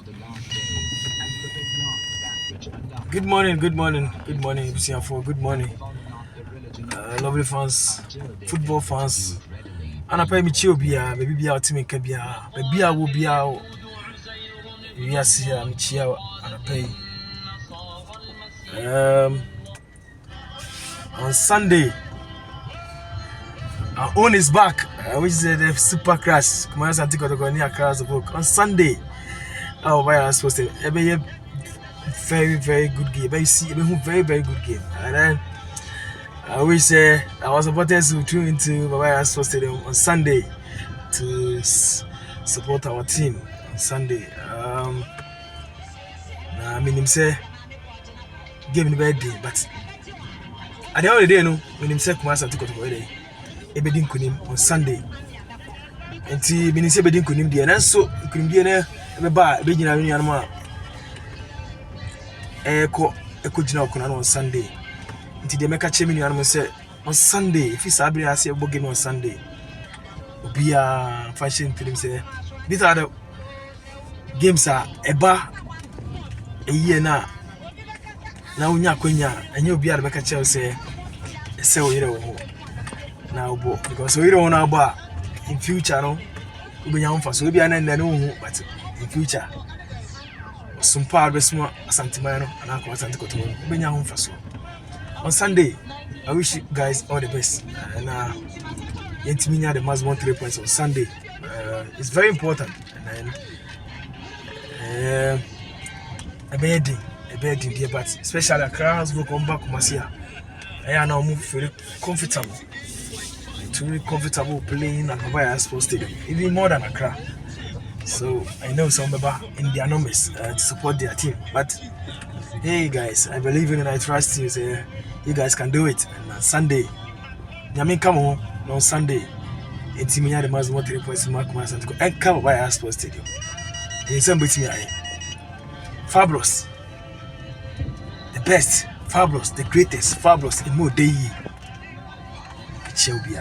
Good morning, good morning, good morning, good morning. Lovely fans, football fans. And I pay me chill beer, baby beer, Timmy Kabia, baby I will be out. Yes, yeah, I'm chill and I pay. On Sunday, our own is back, which is the super crash. Come on, Asante kotoko near Accra book on Sunday. Our why supposed to be a very, very good game. But you see, a very, very good game. And then I wish I was supported to tune into Baba Sports Stadium on Sunday to support our team on Sunday. I mean, him say game the birthday, but at the end of the day, no, when him say Kumasa took over there, Ebedin Kunim on Sunday. And see, when he say Ebedin Kunim, the and so Kunim, the Eba, Begin Arena, Echo Jina Kunan on Sunday. Until they make a chairman, you say on Sunday, if it's Abri, I say a game on Sunday. Be a fashion film say these are the games are eba a year now unya kwenya and you'll be able to make a child say we don't now because we don't know about in future no we be for so we be an but in future some part of small Asante and I come Asante kotoko we be for so on Sunday. I wish you guys all the best and Yentiminya the must want 3 points on Sunday. It's very important. And then a bedding dear, but especially Accra has come back Masia. I now move very comfortable. Very comfortable playing at Baba Sports Stadium, even more than Accra. So I know some Baba in their numbers to support their team. But hey guys, I believe in and I trust you. You guys can do it. And on Sunday, Yamin come on. On Sunday, it's me the most 3 points in Mark and cover by Sports Stadium. In some bit me, fabulous, the best, fabulous, the greatest, fabulous in more day. It shall be.